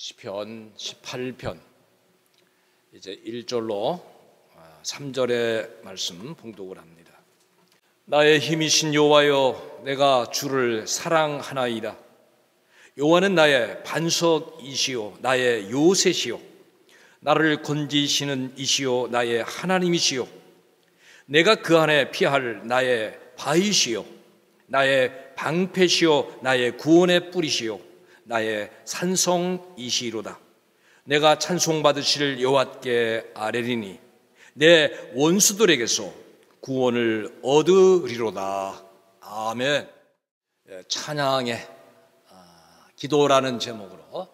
시편 18편 이제 1절로 3절의 말씀 봉독을 합니다. 나의 힘이신 여호와여, 내가 주를 사랑하나이다. 여호와는 나의 반석이시요 나의 요새시요 나를 건지시는 이시요 나의 하나님이시요 내가 그 안에 피할 나의 바위시요 나의 방패시요 나의 구원의 뿌리시요 나의 산성이시로다. 내가 찬송받으실 여호와께 아뢰리니 내 원수들에게서 구원을 얻으리로다. 아멘. 찬양의 기도라는 제목으로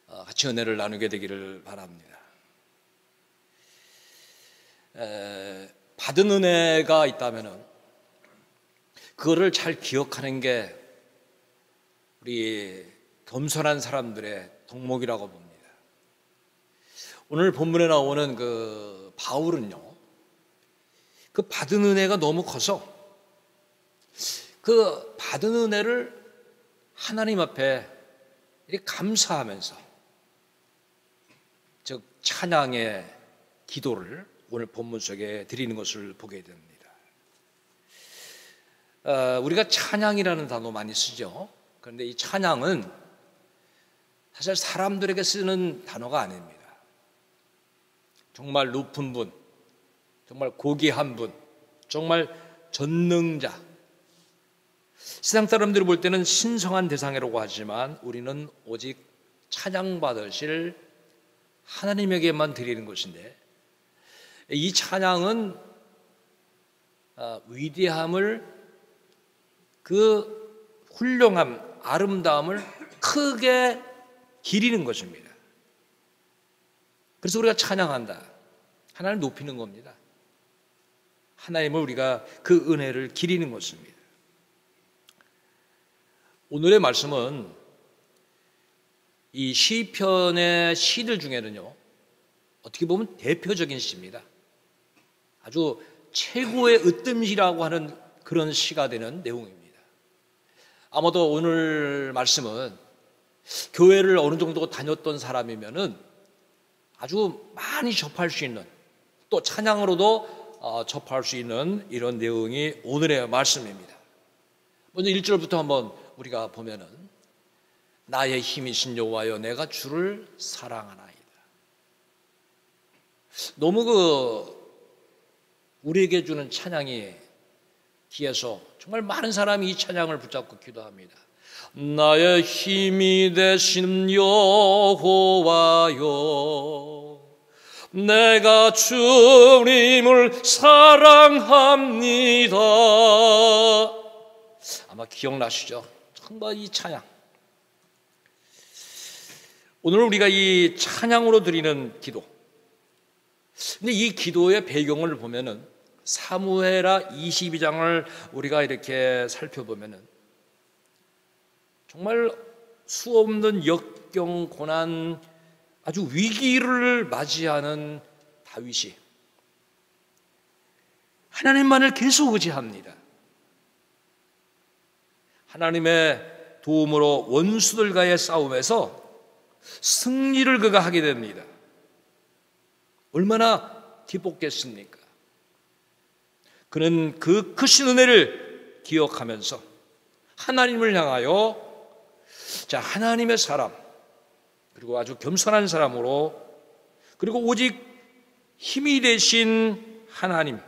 같이 은혜를 나누게 되기를 바랍니다. 받은 은혜가 있다면 그거를 잘 기억하는 게 우리 겸손한 사람들의 덕목이라고 봅니다. 오늘 본문에 나오는 그 바울은요, 그 받은 은혜가 너무 커서 그 받은 은혜를 하나님 앞에 이렇게 감사하면서, 즉 찬양의 기도를 오늘 본문 속에 드리는 것을 보게 됩니다. 우리가 찬양이라는 단어 많이 쓰죠. 그런데 이 찬양은 사실 사람들에게 쓰는 단어가 아닙니다. 정말 높은 분, 정말 고귀한 분, 정말 전능자, 세상 사람들이 볼 때는 신성한 대상이라고 하지만 우리는 오직 찬양받으실 하나님에게만 드리는 것인데, 이 찬양은 위대함을, 그 훌륭함, 아름다움을 크게 기리는 것입니다. 그래서 우리가 찬양한다, 하나님을 높이는 겁니다. 하나님을 우리가 그 은혜를 기리는 것입니다. 오늘의 말씀은 이 시편의 시들 중에는요, 어떻게 보면 대표적인 시입니다. 아주 최고의 으뜸시라고 하는 그런 시가 되는 내용입니다. 아마도 오늘 말씀은 교회를 어느 정도 다녔던 사람이면은 아주 많이 접할 수 있는, 또 찬양으로도 접할 수 있는 이런 내용이 오늘의 말씀입니다. 먼저 1절부터 한번 우리가 보면은, 나의 힘이신 여호와여, 내가 주를 사랑하나이다. 너무 우리에게 주는 찬양이 귀해서 정말 많은 사람이 이 찬양을 붙잡고 기도합니다. 나의 힘이 되신 여호와여, 내가 주님을 사랑합니다. 아마 기억나시죠? 정말 이 찬양. 오늘 우리가 이 찬양으로 드리는 기도, 근데 이 기도의 배경을 보면은 사무엘하 22장을 우리가 이렇게 살펴보면은 정말 수없는 역경, 고난, 아주 위기를 맞이하는 다윗이 하나님만을 계속 의지합니다. 하나님의 도움으로 원수들과의 싸움에서 승리를 그가 하게 됩니다. 얼마나 기뻤겠습니까? 그는 그 크신 은혜를 기억하면서 하나님을 향하여, 자, 하나님의 사람, 그리고 아주 겸손한 사람으로, 그리고 오직 힘이 되신 하나님,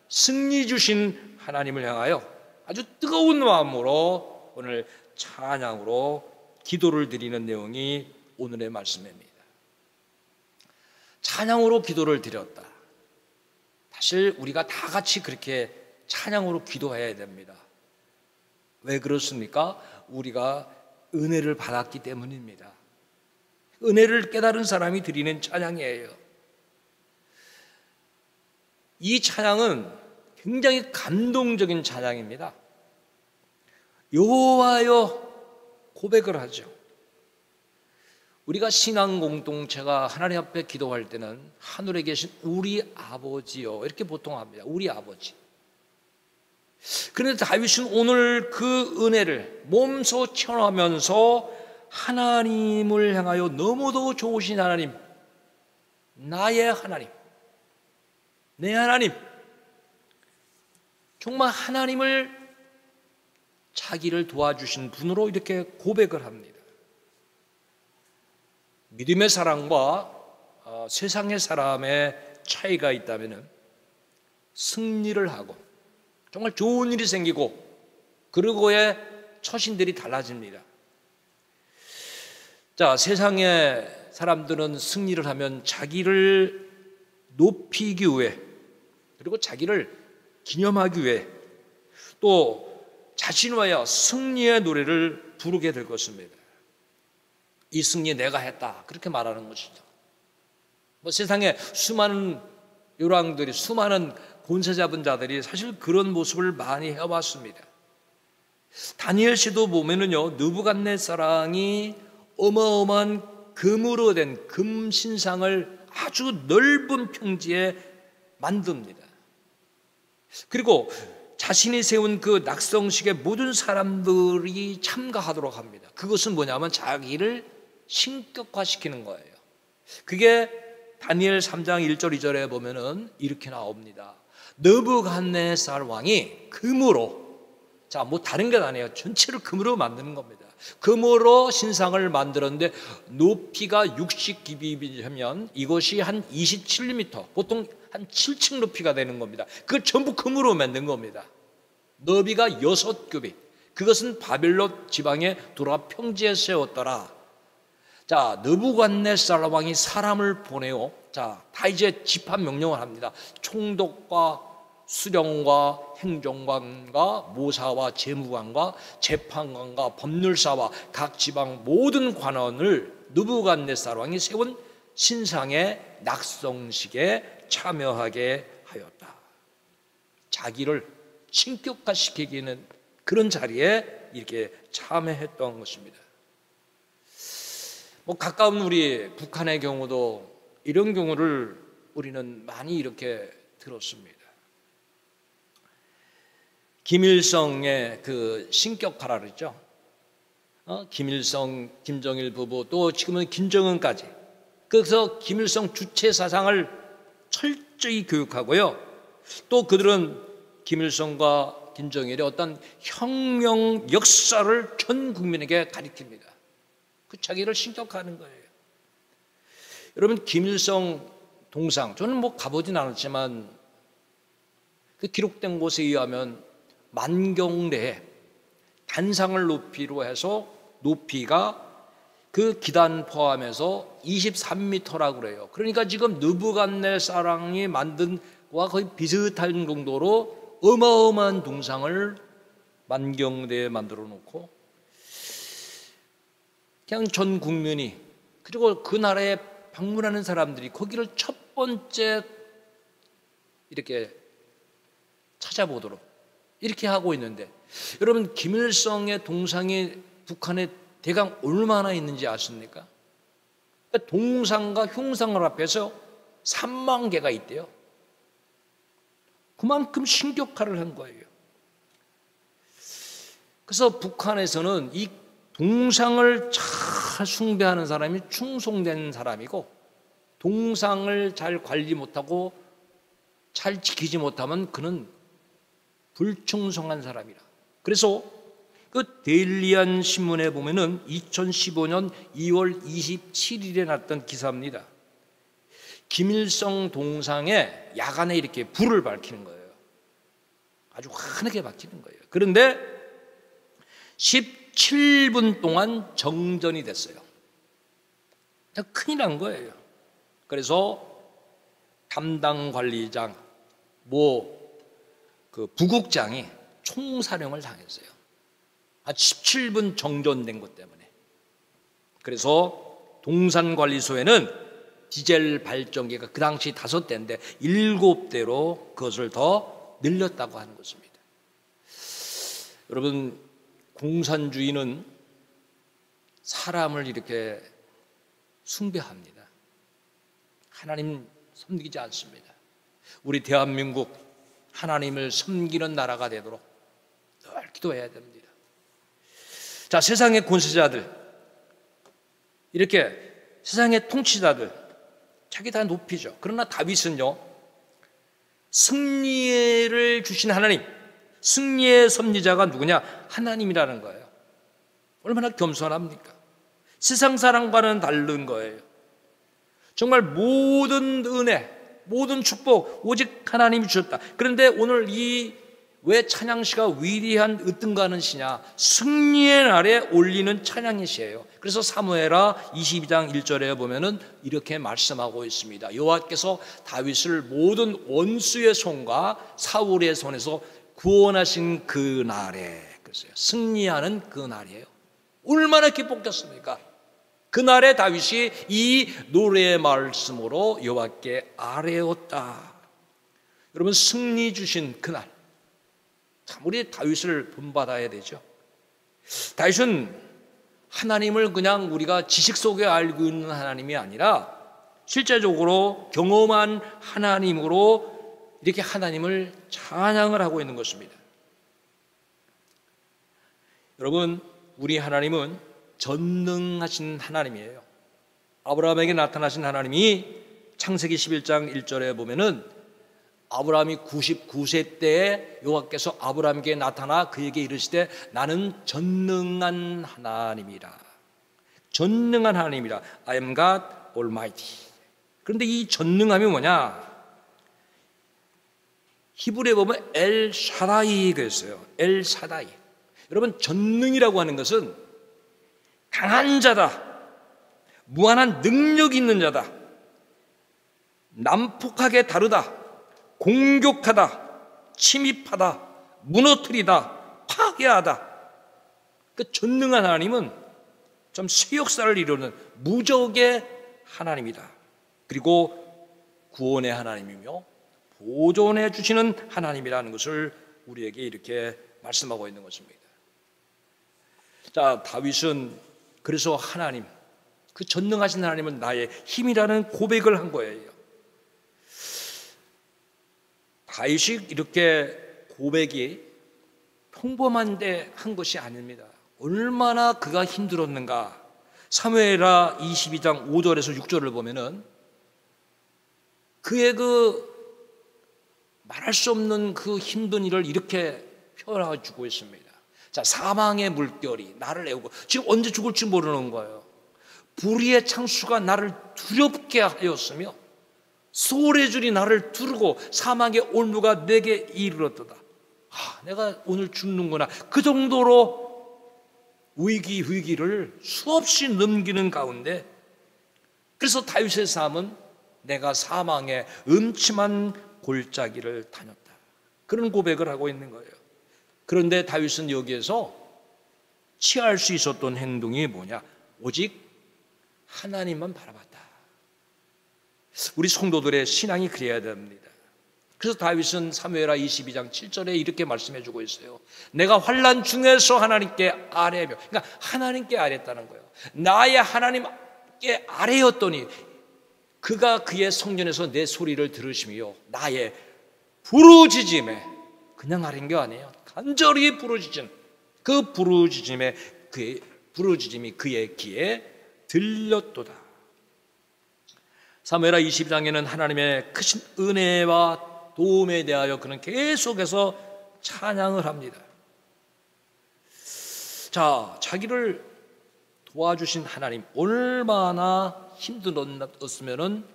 승리 주신 하나님을 향하여 아주 뜨거운 마음으로 오늘 찬양으로 기도를 드리는 내용이 오늘의 말씀입니다. 찬양으로 기도를 드렸다. 사실 우리가 다 같이 그렇게 찬양으로 기도해야 됩니다. 왜 그렇습니까? 우리가 은혜를 받았기 때문입니다. 은혜를 깨달은 사람이 드리는 찬양이에요. 이 찬양은 굉장히 감동적인 찬양입니다. 여호와여 고백을 하죠. 우리가 신앙 공동체가 하나님 앞에 기도할 때는 하늘에 계신 우리 아버지요, 이렇게 보통 합니다. 우리 아버지. 그런데 다윗은 오늘 그 은혜를 몸소 체험하면서 하나님을 향하여 너무도 좋으신 하나님, 나의 하나님, 내 하나님, 정말 하나님을 자기를 도와주신 분으로 이렇게 고백을 합니다. 믿음의 사람과 세상의 사람의 차이가 있다면 승리를 하고 정말 좋은 일이 생기고 그러고의 처신들이 달라집니다. 자, 세상의 사람들은 승리를 하면 자기를 높이기 위해, 그리고 자기를 기념하기 위해 또 자신과야 승리의 노래를 부르게 될 것입니다. 이 승리 내가 했다, 그렇게 말하는 것이죠. 세상에 수많은 요랑들이, 수많은 권세 잡은 자들이 사실 그런 모습을 많이 해왔습니다. 다니엘 시도 보면은요, 느부갓네살이 어마어마한 금으로 된 금신상을 아주 넓은 평지에 만듭니다. 그리고 자신이 세운 그 낙성식에 모든 사람들이 참가하도록 합니다. 그것은 뭐냐면 자기를 신격화시키는 거예요. 그게 다니엘 3장 1절 2절에 보면은 이렇게 나옵니다. 느부갓네살 왕이 금으로, 자, 뭐 다른 게 아니에요. 전체를 금으로 만드는 겁니다. 금으로 신상을 만들었는데 높이가 60규빗이면 이것이 한 27m, 보통 한 7층 높이가 되는 겁니다. 그걸 전부 금으로 만든 겁니다. 너비가 6규빗. 그것은 바벨론 지방에 돌아 평지에 세웠더라. 자, 느부갓네살 왕이 사람을 보내요. 자, 다 이제 집합 명령을 합니다. 총독과 수령과 행정관과 모사와 재무관과 재판관과 법률사와 각 지방 모든 관원을 느부갓네살 왕이 세운 신상의 낙성식에 참여하게 하였다. 자기를 신격화시키기는 그런 자리에 이렇게 참여했던 것입니다. 가까운 우리 북한의 경우도 이런 경우를 우리는 많이 이렇게 들었습니다. 김일성의 그 신격화라 그랬죠. 김일성, 김정일 부부, 또 지금은 김정은까지. 그래서 김일성 주체 사상을 철저히 교육하고요. 또 그들은 김일성과 김정일의 어떤 혁명 역사를 전 국민에게 가리킵니다. 그 자기를 신격화하는 거예요. 여러분, 김일성 동상, 저는 가보진 않았지만 그 기록된 곳에 의하면 만경대에 단상을 높이로 해서 높이가 그 기단 포함해서 23m라고 그래요. 그러니까 지금 느부갓네살 왕이 만든 거와 거의 비슷한 정도로 어마어마한 동상을 만경대에 만들어 놓고 그냥 전 국민이, 그리고 그 나라에 방문하는 사람들이 거기를 첫 번째 이렇게 찾아보도록 이렇게 하고 있는데, 여러분, 김일성의 동상이 북한에 대강 얼마나 있는지 아십니까? 동상과 흉상을 합해서 3만 개가 있대요. 그만큼 신격화를 한 거예요. 그래서 북한에서는 이 동상을 잘 숭배하는 사람이 충성된 사람이고, 동상을 잘 관리 못하고 잘 지키지 못하면 그는 불충성한 사람이라. 그래서 그 데일리안 신문에 보면은 2015년 2월 27일에 났던 기사입니다. 김일성 동상에 야간에 이렇게 불을 밝히는 거예요. 아주 환하게 밝히는 거예요. 그런데 17분 동안 정전이 됐어요. 큰일 난 거예요. 그래서 담당 관리장, 그 부국장이 총사령을 당했어요. 17분 정전된 것 때문에. 그래서 동산관리소에는 디젤 발전기가 그 당시 5대인데 7대로 그것을 더 늘렸다고 하는 것입니다. 여러분, 공산주의는 사람을 이렇게 숭배합니다. 하나님 섬기지 않습니다. 우리 대한민국 하나님을 섬기는 나라가 되도록 늘 기도해야 됩니다. 자, 세상의 권세자들, 이렇게 세상의 통치자들 자기 다 높이죠. 그러나 다윗은요, 승리를 주신 하나님, 승리의 섭리자가 누구냐? 하나님이라는 거예요. 얼마나 겸손합니까? 세상 사람과는 다른 거예요. 정말 모든 은혜, 모든 축복 오직 하나님이 주셨다. 그런데 오늘 이 왜 찬양시가 위대한 으뜸가는 시냐? 승리의 날에 올리는 찬양의 시예요. 그래서 사무엘하 22장 1절에 보면은 이렇게 말씀하고 있습니다. 여호와께서 다윗을 모든 원수의 손과 사울의 손에서 구원하신 그 날에, 그랬어요. 승리하는 그 날이에요. 얼마나 기뻤겠습니까? 그날에 다윗이 이 노래의 말씀으로 여호와께 아뢰었다. 여러분, 승리 주신 그날, 참 우리 다윗을 본받아야 되죠. 다윗은 하나님을 그냥 우리가 지식 속에 알고 있는 하나님이 아니라 실제적으로 경험한 하나님으로 이렇게 하나님을 찬양을 하고 있는 것입니다. 여러분, 우리 하나님은 전능하신 하나님이에요. 아브라함에게 나타나신 하나님이 창세기 11장 1절에 보면은 아브라함이 99세 때에 여호와께서 아브라함에게 나타나 그에게 이르시되 나는 전능한 하나님이라. 전능한 하나님이라. I am God Almighty. 그런데 이 전능함이 뭐냐? 히브리에 보면 엘 샤다이가 있어요. 엘 샤다이. 여러분, 전능이라고 하는 것은 강한 자다, 무한한 능력이 있는 자다, 난폭하게 다루다, 공격하다, 침입하다, 무너뜨리다, 파괴하다. 그 전능한 하나님은 좀 새 역사를 이루는 무적의 하나님이다. 그리고 구원의 하나님이며 보존해 주시는 하나님이라는 것을 우리에게 이렇게 말씀하고 있는 것입니다. 자, 다윗은 그래서 하나님, 그 전능하신 하나님은 나의 힘이라는 고백을 한 거예요. 다윗이 이렇게 고백이 평범한데 한 것이 아닙니다. 얼마나 그가 힘들었는가. 사무엘하 22장 5절에서 6절을 보면은 그의 그 말할 수 없는 그 힘든 일을 이렇게 표현해 주고 있습니다. 자, 사망의 물결이 나를 애우고, 지금 언제 죽을지 모르는 거예요. 불의의 창수가 나를 두렵게 하였으며 소울의 줄이 나를 두르고 사망의 올무가 내게 이르렀도다. 내가 오늘 죽는구나. 그 정도로 위기를 수없이 넘기는 가운데, 그래서 다윗의 삶은 내가 사망의 음침한 골짜기를 다녔다, 그런 고백을 하고 있는 거예요. 그런데 다윗은 여기에서 취할 수 있었던 행동이 뭐냐? 오직 하나님만 바라봤다. 우리 성도들의 신앙이 그래야 됩니다. 그래서 다윗은 사무엘하 22장 7절에 이렇게 말씀해 주고 있어요. 내가 환난 중에서 하나님께 아뢰며, 그러니까 하나님께 아뢰었다는 거예요. 나의 하나님께 아뢰었더니 그가 그의 성전에서 내 소리를 들으시며 나의 부르짖음에, 그냥 아뢰는 게 아니에요. 간절히 부르짖은 그 부르짖음이 그의 귀에 들렸도다. 사무엘하 22장에는 하나님의 크신 은혜와 도움에 대하여 그는 계속해서 찬양을 합니다. 자, 자기를 도와주신 하나님, 얼마나 힘들었으면은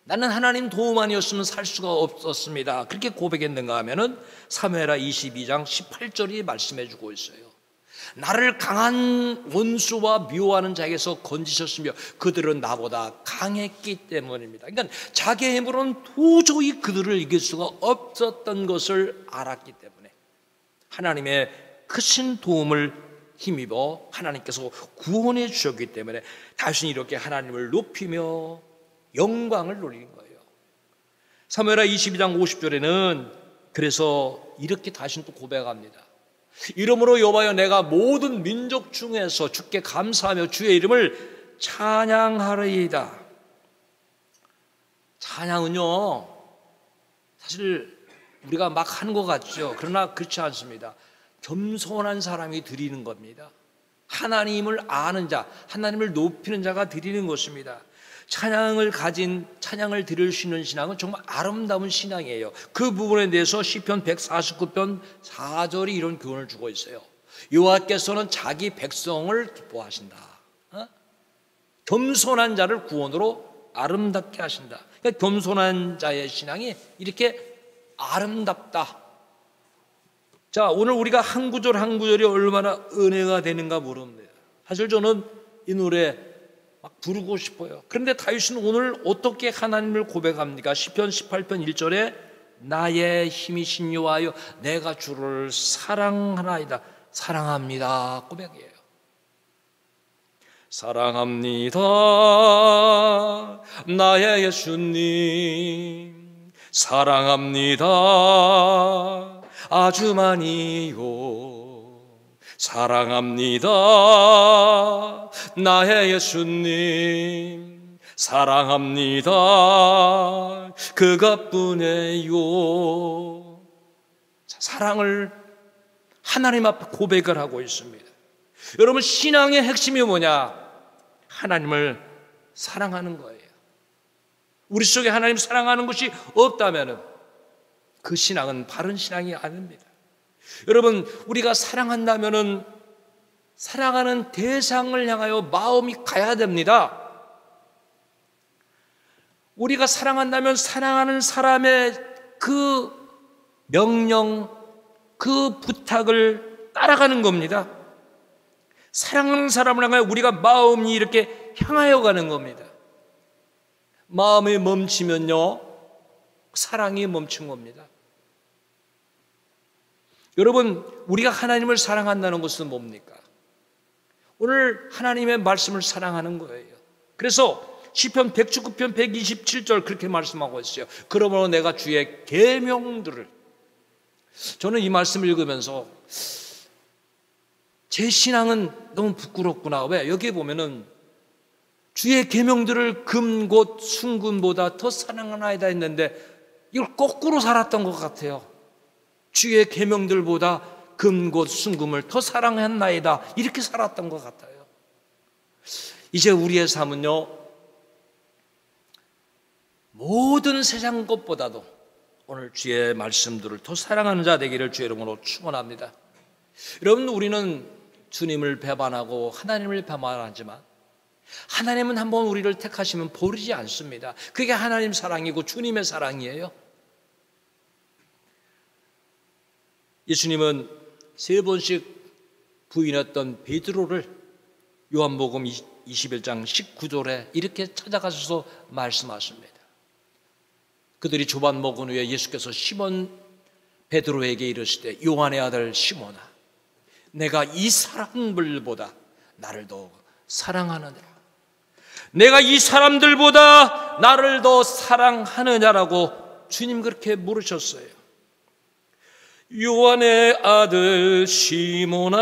나는 하나님 도움 아니었으면 살 수가 없었습니다, 그렇게 고백했는가 하면은 사무엘하 22장 18절이 말씀해 주고 있어요. 나를 강한 원수와 미워하는 자에게서 건지셨으며 그들은 나보다 강했기 때문입니다. 그러니까 자기의 힘으로는 도저히 그들을 이길 수가 없었던 것을 알았기 때문에 하나님의 크신 도움을 힘입어 하나님께서 구원해 주셨기 때문에 다윗은 이렇게 하나님을 높이며 영광을 돌리는 거예요. 사무엘하 22장 50절에는 그래서 이렇게 다윗은 또 고백합니다. 이러므로 여호와여, 내가 모든 민족 중에서 주께 감사하며 주의 이름을 찬양하리이다. 찬양은요, 사실 우리가 막 하는 것 같죠. 그러나 그렇지 않습니다. 겸손한 사람이 드리는 겁니다. 하나님을 아는 자, 하나님을 높이는 자가 드리는 것입니다. 찬양을 드릴 수 있는 신앙은 정말 아름다운 신앙이에요. 그 부분에 대해서 시편 149편 4절이 이런 교훈을 주고 있어요. 여호와께서는 자기 백성을 기뻐하신다. 겸손한 자를 구원으로 아름답게 하신다. 그러니까 겸손한 자의 신앙이 이렇게 아름답다. 자, 오늘 우리가 한 구절 한 구절이 얼마나 은혜가 되는가 모릅니다. 사실 저는 이 노래 막 부르고 싶어요. 그런데 다윗은 오늘 어떻게 하나님을 고백합니까? 시편 18편 1절에 나의 힘이신 여호와여 내가 주를 사랑하나이다. 사랑합니다. 고백이에요. 사랑합니다. 나의 예수님 사랑합니다. 아주 많이요. 사랑합니다. 나의 예수님 사랑합니다. 그것뿐이에요. 사랑을 하나님 앞에 고백을 하고 있습니다. 여러분, 신앙의 핵심이 뭐냐? 하나님을 사랑하는 거예요. 우리 속에 하나님 사랑하는 것이 없다면 그 신앙은 바른 신앙이 아닙니다. 여러분, 우리가 사랑한다면 사랑하는 대상을 향하여 마음이 가야 됩니다. 우리가 사랑한다면 사랑하는 사람의 그 명령, 그 부탁을 따라가는 겁니다. 사랑하는 사람을 향하여 우리가 마음이 이렇게 향하여 가는 겁니다. 마음이 멈추면요, 사랑이 멈춘 겁니다. 여러분, 우리가 하나님을 사랑한다는 것은 뭡니까? 오늘 하나님의 말씀을 사랑하는 거예요. 그래서 시편 119편 127절 그렇게 말씀하고 있어요. 그러므로 내가 주의 계명들을, 저는 이 말씀을 읽으면서 제 신앙은 너무 부끄럽구나. 왜? 여기에 보면은 주의 계명들을 금곧 순금보다 더 사랑하나이다 했는데 이걸 거꾸로 살았던 것 같아요. 주의 계명들보다 금곧 순금을 더 사랑했나이다 이렇게 살았던 것 같아요. 이제 우리의 삶은요, 모든 세상 것보다도 오늘 주의 말씀들을 더 사랑하는 자 되기를 주의 이름으로 축원합니다. 여러분, 우리는 주님을 배반하고 하나님을 배반하지만 하나님은 한번 우리를 택하시면 버리지 않습니다. 그게 하나님 사랑이고 주님의 사랑이에요. 예수님은 3번씩 부인했던 베드로를 요한복음 21장 19절에 이렇게 찾아가셔서 말씀하십니다. 그들이 조반 먹은 후에 예수께서 시몬 베드로에게 이르시되 요한의 아들 시몬아, 내가 이 사람들보다 나를 더 사랑하느냐? 내가 이 사람들보다 나를 더 사랑하느냐라고 주님 그렇게 물으셨어요. 요한의 아들 시몬아,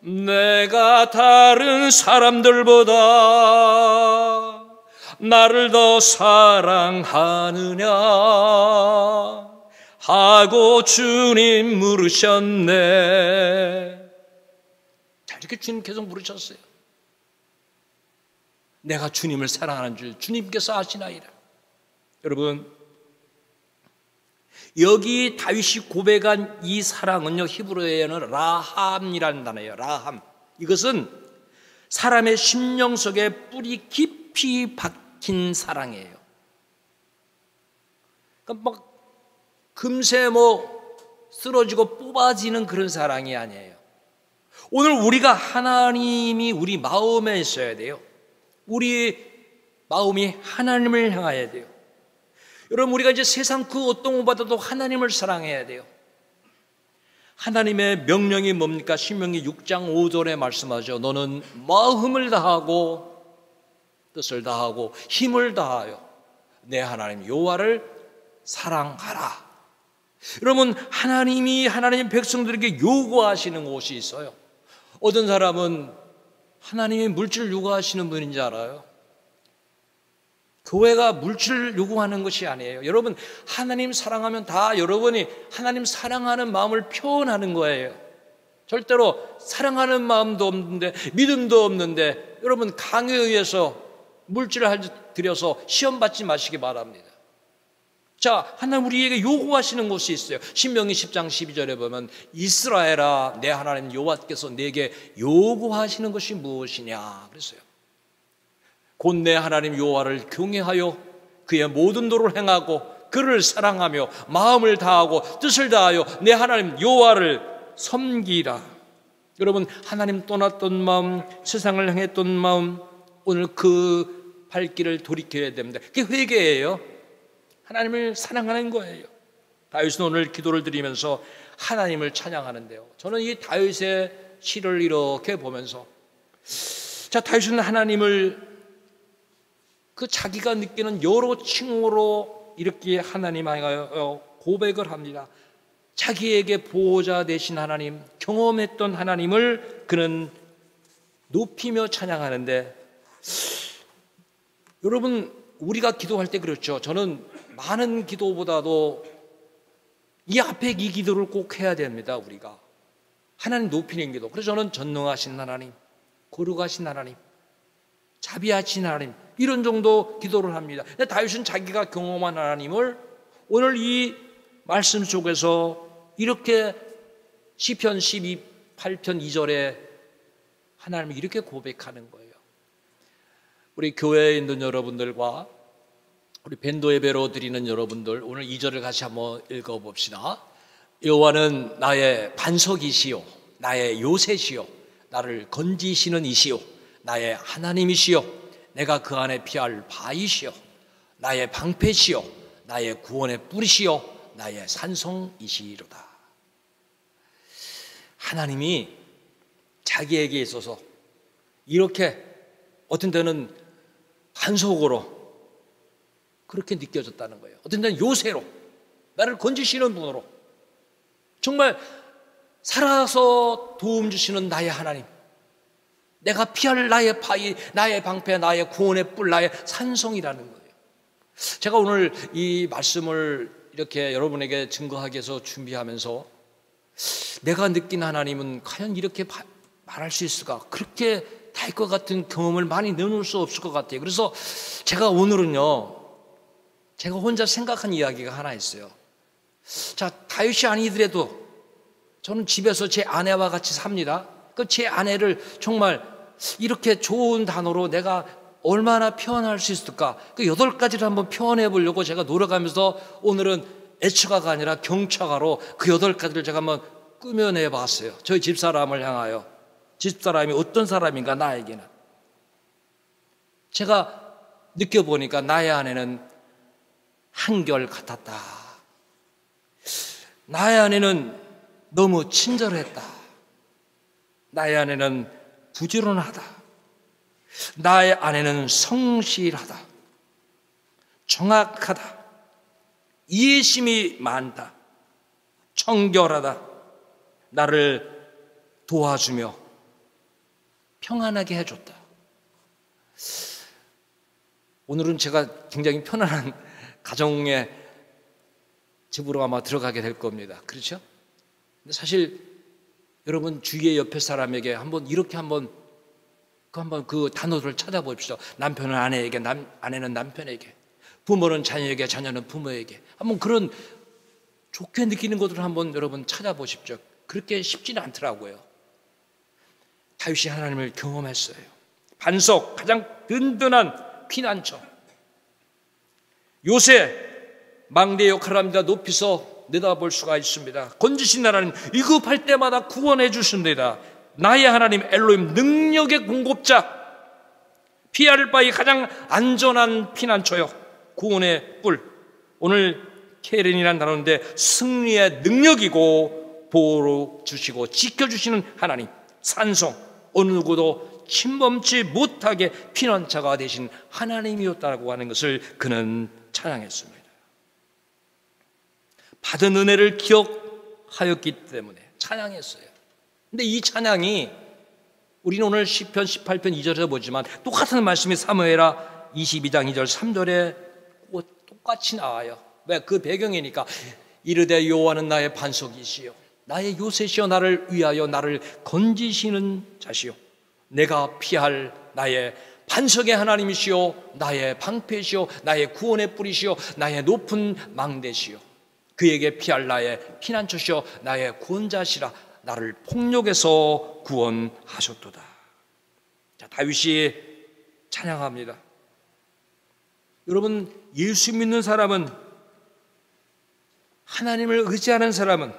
내가 다른 사람들보다 나를 더 사랑하느냐 하고 주님 물으셨네. 자, 이렇게 주님 계속 물으셨어요. 내가 주님을 사랑하는 줄 주님께서 아시나이다. 여러분, 여기 다윗이 고백한 이 사랑은요, 히브리어에는 라함이라는 단어예요. 라함. 이것은 사람의 심령 속에 뿌리 깊이 박힌 사랑이에요. 그러니까 막 금세 쓰러지고 뽑아지는 그런 사랑이 아니에요. 오늘 우리가 하나님이 우리 마음에 있어야 돼요. 우리 마음이 하나님을 향해야 돼요. 여러분, 우리가 이제 세상 그 어떤 것보다도 하나님을 사랑해야 돼요. 하나님의 명령이 뭡니까? 신명기 6장 5절에 말씀하죠. 너는 마음을 다하고 뜻을 다하고 힘을 다하여 내 하나님 여호와를 사랑하라. 여러분, 하나님이 하나님 백성들에게 요구하시는 것이 있어요. 어떤 사람은 하나님이 물질을 요구하시는 분인지 알아요? 교회가 물질을 요구하는 것이 아니에요. 여러분, 하나님 사랑하면 다 여러분이 하나님 사랑하는 마음을 표현하는 거예요. 절대로 사랑하는 마음도 없는데, 믿음도 없는데, 여러분 강요에 의해서 물질을 들여서 시험 받지 마시기 바랍니다. 자, 하나님 우리에게 요구하시는 것이 있어요. 신명기 10장 12절에 보면 이스라엘아, 내 하나님 여호와께서 내게 요구하시는 것이 무엇이냐 그랬어요. 곧 내 하나님 여호와를 경외하여 그의 모든 도를 행하고 그를 사랑하며 마음을 다하고 뜻을 다하여 내 하나님 여호와를 섬기라. 여러분, 하나님 떠났던 마음, 세상을 향했던 마음, 오늘 그 발길을 돌이켜야 됩니다. 그게 회개예요. 하나님을 사랑하는 거예요. 다윗은 오늘 기도를 드리면서 하나님을 찬양하는데요, 저는 이 다윗의 시를 이렇게 보면서, 자, 다윗은 하나님을 그 자기가 느끼는 여러 칭호로 이렇게 하나님 향하여 고백을 합니다. 자기에게 보호자 되신 하나님, 경험했던 하나님을 그는 높이며 찬양하는데, 여러분 우리가 기도할 때 그렇죠. 저는 많은 기도보다도 이 앞에 이 기도를 꼭 해야 됩니다. 우리가 하나님 높이는 기도. 그래서 저는 전능하신 하나님, 거룩하신 하나님, 자비하신 하나님, 이런 정도 기도를 합니다. 근데 다윗은 자기가 경험한 하나님을 오늘 이 말씀 속에서 이렇게 시편 8편 2절에 하나님을 이렇게 고백하는 거예요. 우리 교회에 있는 여러분들과 우리 밴도 예배로 드리는 여러분들, 오늘 2절을 같이 한번 읽어봅시다. 여호와는 나의 반석이시요 나의 요새시요 나를 건지시는 이시요 나의 하나님이시요 내가 그 안에 피할 바이시요 나의 방패시요 나의 구원의 뿌리시요 나의 산성이시로다. 하나님이 자기에게 있어서 이렇게 어떤 때는 반석으로 그렇게 느껴졌다는 거예요. 어떤 때는 요새로, 나를 건지시는 분으로, 정말 살아서 도움 주시는 나의 하나님, 내가 피할 나의 바위, 나의 방패, 나의 구원의 뿔, 나의 산성이라는 거예요. 제가 오늘 이 말씀을 이렇게 여러분에게 증거하기 위해서 준비하면서 내가 느낀 하나님은 과연 이렇게 말할 수 있을까? 그렇게 될 것 같은 경험을 많이 내놓을 수 없을 것 같아요. 그래서 제가 오늘은요, 제가 혼자 생각한 이야기가 하나 있어요. 자, 다윗이 아니더라도 저는 집에서 제 아내와 같이 삽니다. 그 제 아내를 정말 이렇게 좋은 단어로 내가 얼마나 표현할 수 있을까? 그 8가지를 한번 표현해 보려고 제가 노력하면서 오늘은 애처가가 아니라 경처가로 그 8가지를 제가 한번 꾸며내 봤어요. 저희 집사람을 향하여. 집사람이 어떤 사람인가, 나에게는. 제가 느껴보니까 나의 아내는 한결 같았다. 나의 아내는 너무 친절했다. 나의 아내는 부지런하다. 나의 아내는 성실하다. 정확하다. 이해심이 많다. 청결하다. 나를 도와주며 평안하게 해줬다. 오늘은 제가 굉장히 편안한 가정의 집으로 아마 들어가게 될 겁니다. 그렇죠? 근데 사실 여러분 주위의 옆에 사람에게 한번 이렇게 한번 그 단어를 찾아보십시오. 남편은 아내에게, 아내는 남편에게, 부모는 자녀에게, 자녀는 부모에게. 한번 그런 좋게 느끼는 것들을 한번 여러분 찾아보십시오. 그렇게 쉽지는 않더라고요. 다윗이 하나님을 경험했어요. 반석, 가장 든든한 피난처. 요새 망대 역할을 합니다. 높이서 내다볼 수가 있습니다. 건지신 하나님, 위급할 때마다 구원해 주신다. 나의 하나님 엘로힘, 능력의 공급자, 피할 바위 가장 안전한 피난처요, 구원의 뿔. 오늘 케렌이라는 단어인데 승리의 능력이고 보호로 주시고 지켜주시는 하나님, 산성, 어느 누구도 침범치 못하게 피난처가 되신 하나님이었다고 하는 것을 그는 찬양했습니다. 받은 은혜를 기억하였기 때문에 찬양했어요. 근데 이 찬양이 우리는 오늘 시편 18편 2절에서 보지만 똑같은 말씀이 사무엘하 22장 2절 3절에 똑같이 나와요. 왜? 그 배경이니까. 이르되 여호와는 나의 반석이시요 나의 요새시여 나를 위하여 나를 건지시는 자시요 내가 피할 나의 반석의 하나님이시요 나의 방패시요 나의 구원의 뿌리시요 나의 높은 망대시요 그에게 피할 나의 피난처시요 나의 구원자시라 나를 폭력에서 구원하셨도다. 자, 다윗이 찬양합니다. 여러분, 예수 믿는 사람은, 하나님을 의지하는 사람은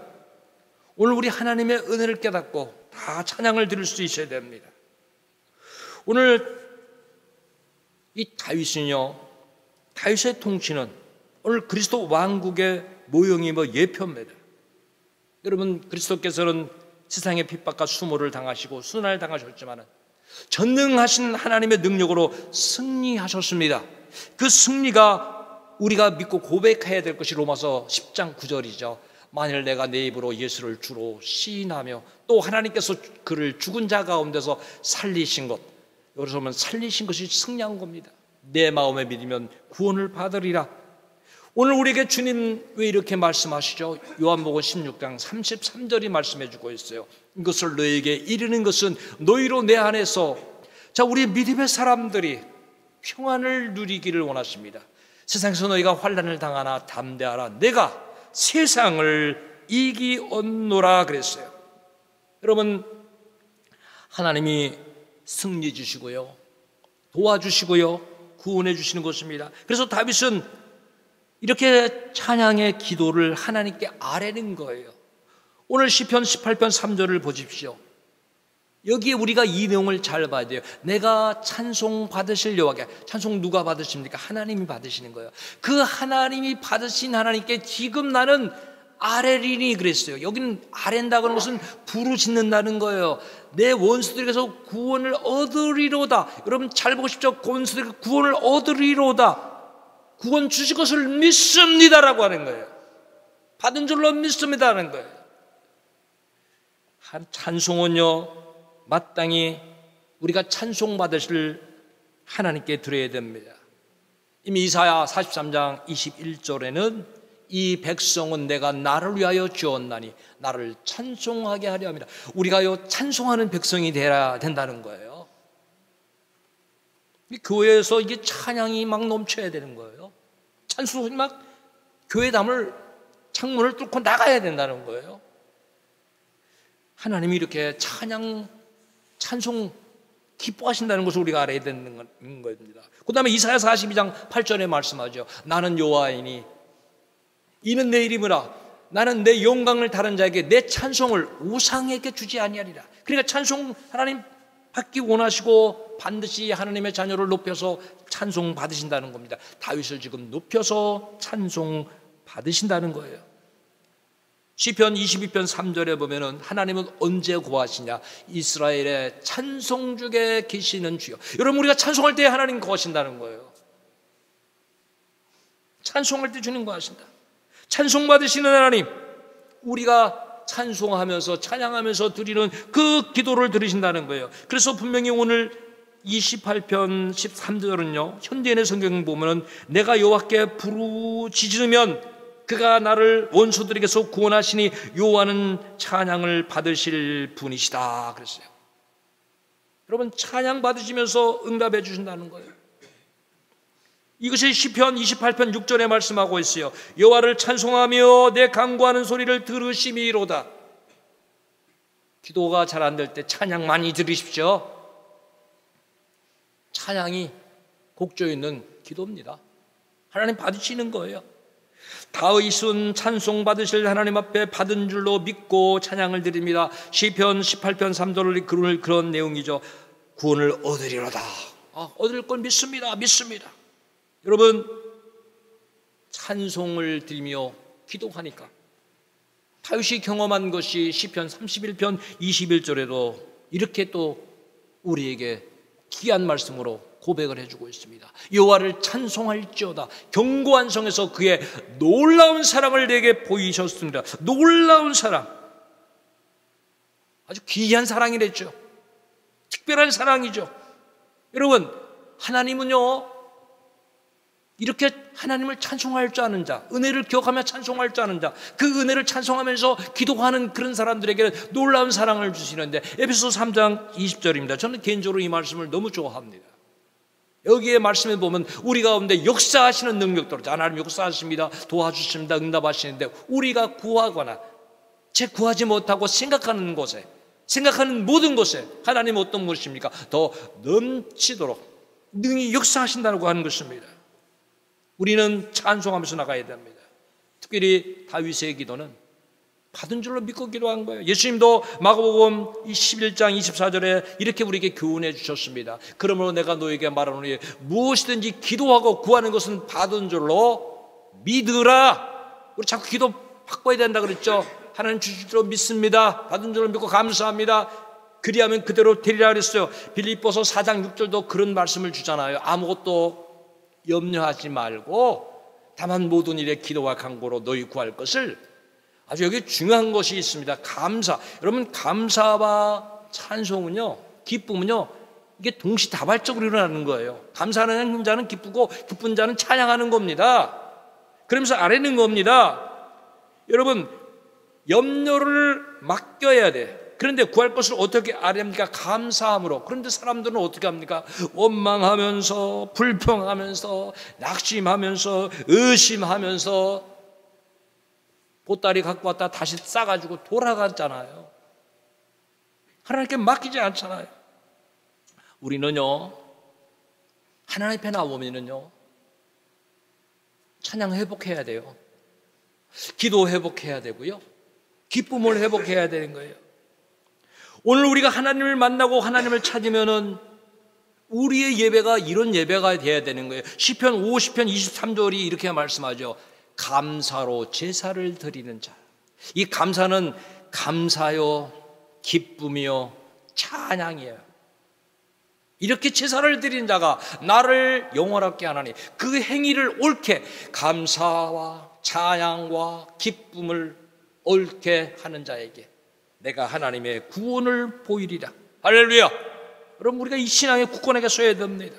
오늘 우리 하나님의 은혜를 깨닫고 다 찬양을 드릴 수 있어야 됩니다. 오늘 이 다윗은요, 다윗의 통치는 오늘 그리스도 왕국의 모형이 예표입니다. 여러분, 그리스도께서는 세상의 핍박과 수모를 당하시고 순환을 당하셨지만 전능하신 하나님의 능력으로 승리하셨습니다. 그 승리가 우리가 믿고 고백해야 될 것이 로마서 10장 9절이죠. 만일 내가 내 입으로 예수를 주로 시인하며 또 하나님께서 그를 죽은 자 가운데서 살리신 것, 여기서 보면 살리신 것이 승리한 겁니다. 내 마음에 믿으면 구원을 받으리라. 오늘 우리에게 주님 왜 이렇게 말씀하시죠? 요한복음 16장 33절이 말씀해 주고 있어요. 이것을 너에게 이르는 것은 너희로 내 안에서, 자, 우리 믿음의 사람들이 평안을 누리기를 원하십니다. 세상에서 너희가 환난을 당하나 담대하라. 내가 세상을 이기었노라 그랬어요. 여러분, 하나님이 승리 주시고요, 도와주시고요, 구원해 주시는 것입니다. 그래서 다윗은 이렇게 찬양의 기도를 하나님께 아뢰는 거예요. 오늘 시편 18편 3절을 보십시오. 여기에 우리가 이 내용을 잘 봐야 돼요. 내가 찬송 받으실 여호와께, 찬송 누가 받으십니까? 하나님이 받으시는 거예요. 그 하나님이 받으신 하나님께 지금 나는 아뢰리니 그랬어요. 여기는 아랜다고 하는 것은 부르짖는다는 거예요. 내 원수들에게서 구원을 얻으리로다. 여러분 잘 보고 싶죠? 원수들에게 구원을 얻으리로다. 구원 주실 것을 믿습니다라고 하는 거예요. 받은 줄로 믿습니다라는 거예요. 찬송은요, 마땅히 우리가 찬송 받으실 하나님께 드려야 됩니다. 이미 이사야 43장 21절에는 이 백성은 내가 나를 위하여 지었나니 나를 찬송하게 하려 합니다. 우리가요 찬송하는 백성이 되어야 된다는 거예요. 이 교회에서 이게 찬양이 막 넘쳐야 되는 거예요. 찬송이 막 교회 담을 창문을 뚫고 나가야 된다는 거예요. 하나님이 이렇게 찬송 기뻐하신다는 것을 우리가 알아야 되는 겁니다. 그 다음에 이사야 42장 8절에 말씀하죠. 나는 여호와이니 이는 내 이름이라. 나는 내 영광을 다른 자에게 내 찬송을 우상에게 주지 아니하리라. 그러니까 찬송 하나님 받기 원하시고 반드시 하나님의 자녀를 높여서 찬송 받으신다는 겁니다. 다윗을 지금 높여서 찬송 받으신다는 거예요. 시편 22편 3절에 보면은 하나님은 언제 고하시냐? 이스라엘의 찬송 중에 계시는 주여. 여러분, 우리가 찬송할 때 하나님 고하신다는 거예요. 찬송할 때 주님 고하신다. 찬송 받으시는 하나님, 우리가 찬송하면서 찬양하면서 드리는 그 기도를 들으신다는 거예요. 그래서 분명히 오늘 28편 13절은요, 현대인의 성경 보면은 내가 여호와께 부르짖으면 그가 나를 원수들에게서 구원하시니 여호와는 찬양을 받으실 분이시다 그랬어요. 여러분, 찬양 받으시면서 응답해 주신다는 거예요. 이것이 시편 28편 6절에 말씀하고 있어요. 여호와를 찬송하며 내 간구하는 소리를 들으심이로다. 기도가 잘 안 될 때 찬양 많이 들으십시오. 찬양이 곡조 있는 기도입니다. 하나님 받으시는 거예요. 다윗은 찬송 받으실 하나님 앞에 받은 줄로 믿고 찬양을 드립니다. 시편 18편 3절을 그런 내용이죠. 구원을 얻으리로다. 얻을 걸 믿습니다. 믿습니다. 여러분, 찬송을 드리며 기도하니까 다윗이 경험한 것이 시편 31편 21절에도 이렇게 또 우리에게 귀한 말씀으로 고백을 해주고 있습니다. 여호와를 찬송할지어다. 견고한 성에서 그의 놀라운 사랑을 내게 보이셨습니다. 놀라운 사랑, 아주 귀한 사랑이랬죠. 특별한 사랑이죠. 여러분, 하나님은요 이렇게 하나님을 찬송할 줄 아는 자, 은혜를 기억하며 찬송할 줄 아는 자, 그 은혜를 찬송하면서 기도하는 그런 사람들에게 놀라운 사랑을 주시는데, 에베소서 3장 20절입니다. 저는 개인적으로 이 말씀을 너무 좋아합니다. 여기에 말씀에 보면 우리 가운데 역사하시는 능력대로 하나님 역사하십니다. 도와주십니다. 응답하시는데, 우리가 구하거나 구하지 못하고 생각하는 곳에, 생각하는 모든 곳에 하나님 어떤 분이십니까? 더 넘치도록 능히 역사하신다고 하는 것입니다. 우리는 찬송하면서 나가야 됩니다. 특별히 다윗의 기도는 받은 줄로 믿고 기도한 거예요. 예수님도 마가복음 11장 24절에 이렇게 우리에게 교훈해 주셨습니다. 그러므로 내가 너에게 말하노니 무엇이든지 기도하고 구하는 것은 받은 줄로 믿으라. 우리 자꾸 기도 바꿔야 된다 그랬죠. 하나님 주실 줄로 믿습니다. 받은 줄로 믿고 감사합니다. 그리하면 그대로 되리라 그랬어요. 빌립보서 4장 6절도 그런 말씀을 주잖아요. 아무것도 염려하지 말고 다만 모든 일에 기도와 간구로 너희 구할 것을, 아주 여기 중요한 것이 있습니다. 감사. 여러분, 감사와 찬송은요, 기쁨은요, 이게 동시다발적으로 일어나는 거예요. 감사하는 자는 기쁘고 기쁜 자는 찬양하는 겁니다. 그러면서 아뢰는 겁니다. 여러분, 염려를 맡겨야 돼. 그런데 구할 것을 어떻게 아뢰합니까? 감사함으로. 그런데 사람들은 어떻게 합니까? 원망하면서, 불평하면서, 낙심하면서, 의심하면서 보따리 갖고 왔다 다시 싸가지고 돌아갔잖아요. 하나님께 맡기지 않잖아요. 우리는요, 하나님 앞에 나오면은요, 찬양 회복해야 돼요. 기도 회복해야 되고요, 기쁨을 회복해야 되는 거예요. 오늘 우리가 하나님을 만나고 하나님을 찾으면은 우리의 예배가 이런 예배가 돼야 되는 거예요. 시편 50편 23절이 이렇게 말씀하죠. 감사로 제사를 드리는 자. 이 감사는 감사요, 기쁨이요, 찬양이에요. 이렇게 제사를 드리는 자가 나를 영원하게 하나니, 그 행위를 옳게, 감사와 찬양과 기쁨을 옳게 하는 자에게 내가 하나님의 구원을 보이리라. 할렐루야. 여러분, 우리가 이 신앙의 굳건하게 서야 됩니다.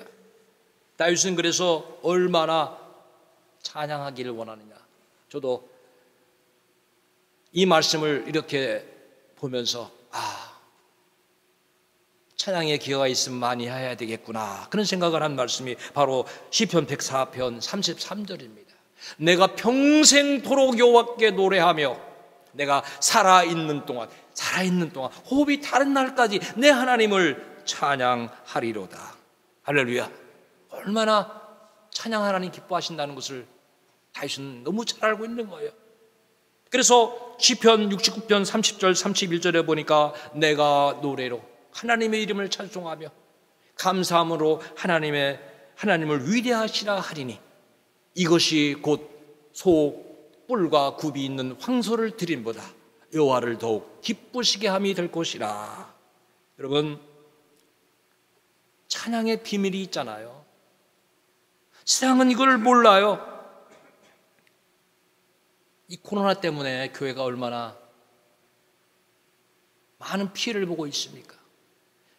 다윗은 그래서 얼마나 찬양하기를 원하느냐. 저도 이 말씀을 이렇게 보면서 찬양의 기회가 있으면 많이 해야 되겠구나, 그런 생각을 한 말씀이 바로 시편 104편 33절입니다. 내가 평생토록 여호와께 노래하며 내가 살아있는 동안 호흡이 다른 날까지 내 하나님을 찬양하리로다. 할렐루야. 얼마나 찬양 하나님 기뻐하신다는 것을 다윗은 너무 잘 알고 있는 거예요. 그래서 시편 69편 30절 31절에 보니까 내가 노래로 하나님의 이름을 찬송하며 감사함으로 하나님을 위대하시라 하리니 이것이 곧 소 뿔과 굽이 있는 황소를 드림보다 여호와를 더욱 기쁘시게 함이 될 것이라. 여러분, 찬양의 비밀이 있잖아요. 세상은 이걸 몰라요. 이 코로나 때문에 교회가 얼마나 많은 피해를 보고 있습니까?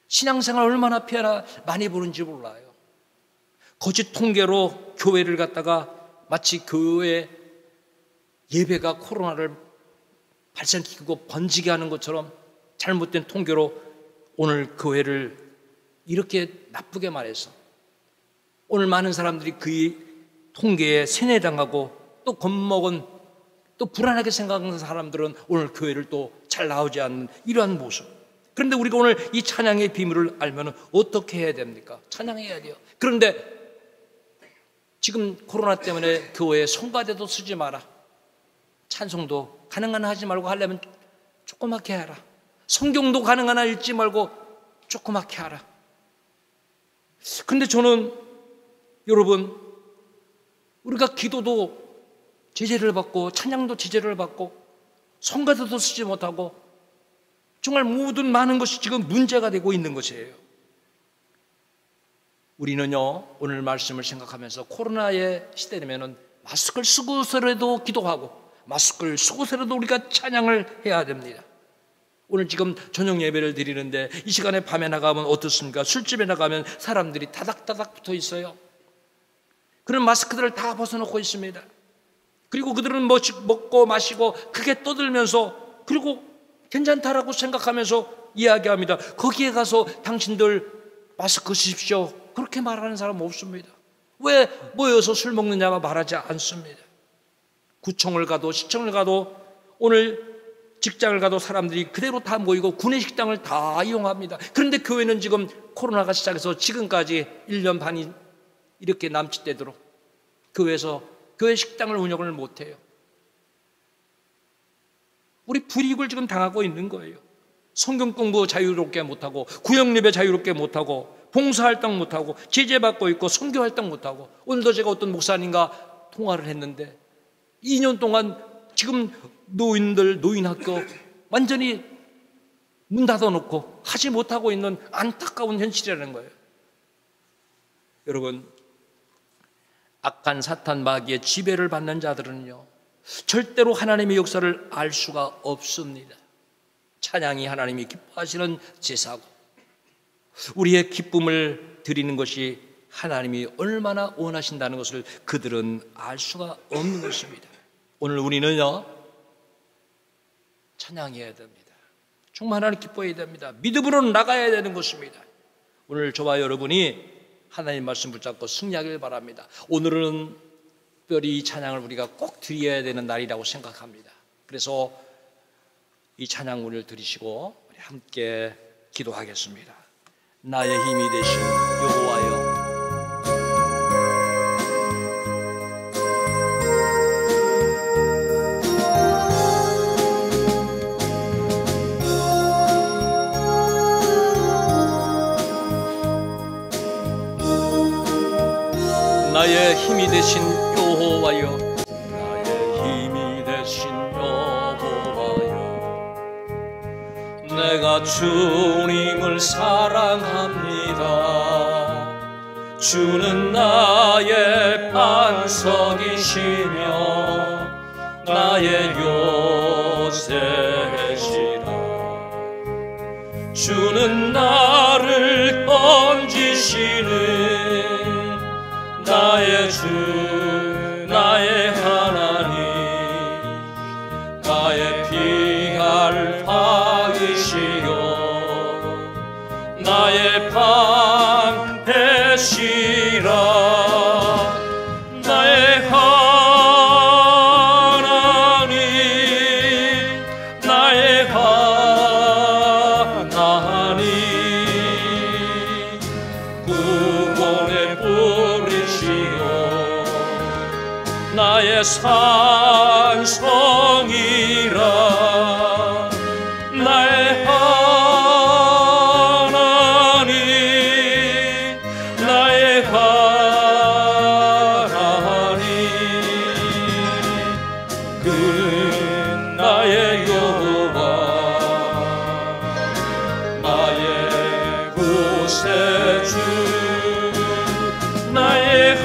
신앙생활 얼마나 피해를 많이 보는지 몰라요. 거짓 통계로 교회를 갖다가 마치 교회 예배가 코로나를 발생시키고 번지게 하는 것처럼 잘못된 통계로 오늘 교회를 이렇게 나쁘게 말해서 오늘 많은 사람들이 그 통계에 세뇌당하고 또 겁먹은, 또 불안하게 생각하는 사람들은 오늘 교회를 또 잘 나오지 않는 이러한 모습. 그런데 우리가 오늘 이 찬양의 비밀을 알면 어떻게 해야 됩니까? 찬양해야 돼요. 그런데 지금 코로나 때문에 교회에 성가대도 쓰지 마라, 찬송도 가능한 하지 말고 하려면 조그맣게 하라, 성경도 가능한 한 읽지 말고 조그맣게 하라. 그런데 저는 여러분, 우리가 기도도 제재를 받고 찬양도 제재를 받고 성가대도 쓰지 못하고 정말 모든 많은 것이 지금 문제가 되고 있는 것이에요. 우리는요, 오늘 말씀을 생각하면서 코로나의 시대 되면은 마스크를 쓰고서라도 기도하고 마스크를 쓰고서라도 우리가 찬양을 해야 됩니다. 오늘 지금 저녁 예배를 드리는데 이 시간에 밤에 나가면 어떻습니까? 술집에 나가면 사람들이 다닥다닥 붙어 있어요. 그런 마스크들을 다 벗어놓고 있습니다. 그리고 그들은 먹고 마시고 크게 떠들면서 그리고 괜찮다라고 생각하면서 이야기합니다. 거기에 가서 당신들 마스크 쓰십시오 그렇게 말하는 사람 없습니다. 왜 모여서 술 먹느냐고 말하지 않습니다. 구청을 가도 시청을 가도 오늘 직장을 가도 사람들이 그대로 다 모이고 구내식당을 다 이용합니다. 그런데 교회는 지금 코로나가 시작해서 지금까지 1년 반이 이렇게 남짓되도록 교회에서 교회 식당을 운영을 못해요. 우리 불이익을 지금 당하고 있는 거예요. 성경 공부 자유롭게 못하고 구역예배 자유롭게 못하고 봉사활동 못하고 제재받고 있고 선교활동 못하고 오늘도 제가 어떤 목사님과 통화를 했는데 2년 동안 지금 노인들 노인학교 완전히 문 닫아놓고 하지 못하고 있는 안타까운 현실이라는 거예요. 여러분, 악한 사탄 마귀의 지배를 받는 자들은요 절대로 하나님의 역사를 알 수가 없습니다. 찬양이 하나님이 기뻐하시는 제사고 우리의 기쁨을 드리는 것이 하나님이 얼마나 원하신다는 것을 그들은 알 수가 없는 것입니다. 오늘 우리는요 찬양해야 됩니다. 정말 하나님 기뻐해야 됩니다. 믿음으로 나가야 되는 것입니다. 오늘 저와 여러분이 하나님 말씀 붙잡고 승리하길 바랍니다. 오늘은 특별히 이 찬양을 우리가 꼭 드려야 되는 날이라고 생각합니다. 그래서 이 찬양문을 들으시고 우리 함께 기도하겠습니다. 나의 힘이 되신 여호와여, 나의 힘이 되신 여호와여, 나의 힘이 되신 여호와여, 내가 주님을 사랑합니다. 주는 나의 반석이시며 나의 요새시라. 주는 나를 건지시는 나의 주, 나의 하나님, 나의 피할 바위시여, 나의 방패시라. 나의 하나님, 나의 하나님, 구원의 나의 산성이라. 나의 하나님, 나의 하나님, 그는 나의 여호와, 나의 구세주, 나의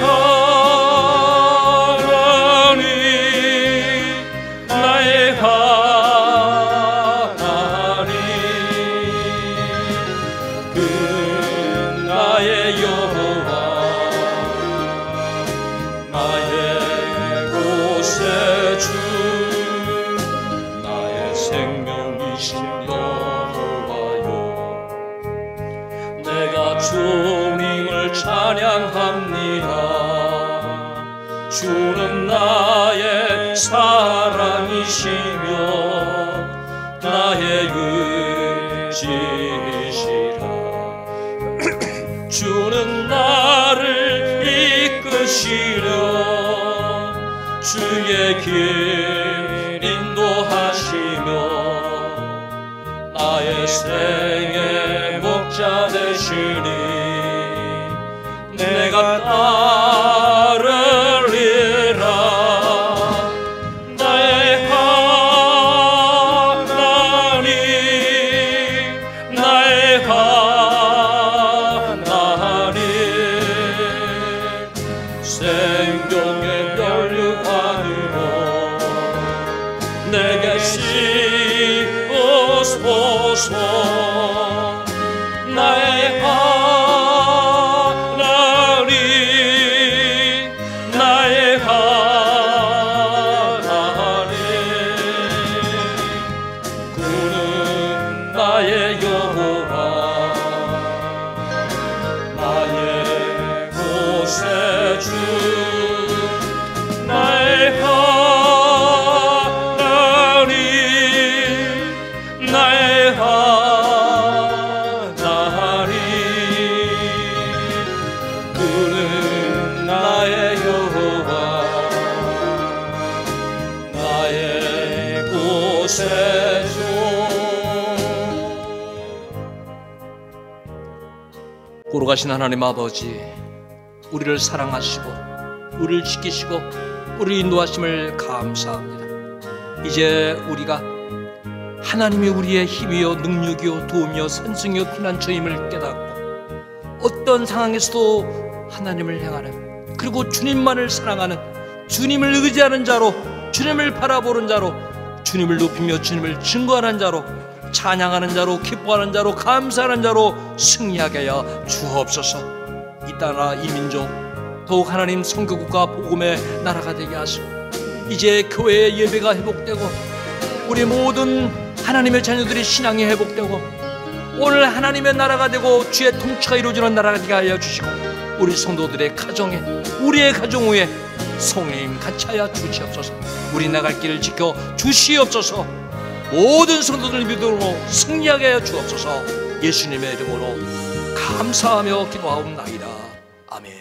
주님을 찬양합니다. 주는 나의 사랑이시며 나의 의지시라. 주는 나를 이끄시려 주의 길 인도하시며 나의 생의 목자 되시니 내가 따르리라. 나의 하나님, 나의 하나님, 생명의 면류관으로 내게 씌우소서. 나의 하나님, 없애줘. 고로가신 하나님 아버지, 우리를 사랑하시고 우리를 지키시고 우리를 인도하심을 감사합니다. 이제 우리가 하나님이 우리의 힘이요 능력이요 도움이요 산성이요 피난처임을 깨닫고 어떤 상황에서도 하나님을 향하는, 그리고 주님만을 사랑하는, 주님을 의지하는 자로, 주님을 바라보는 자로, 주님을 높이며 주님을 증거하는 자로, 찬양하는 자로, 기뻐하는 자로, 감사하는 자로 승리하게 하여 주옵소서. 이 나라 이 민족 더욱 하나님 선교국가 복음의 나라가 되게 하시고, 이제 교회의 예배가 회복되고 우리 모든 하나님의 자녀들이 신앙이 회복되고 오늘 하나님의 나라가 되고 주의 통치가 이루어지는 나라가 되게 하여 주시고, 우리 성도들의 가정에, 우리의 가정 위에 성령님 같이 하여 주시옵소서. 우리 나갈 길을 지켜 주시옵소서. 모든 성도들 믿음으로 승리하게 하여 주옵소서. 예수님의 이름으로 감사하며 기도하옵나이다. 아멘.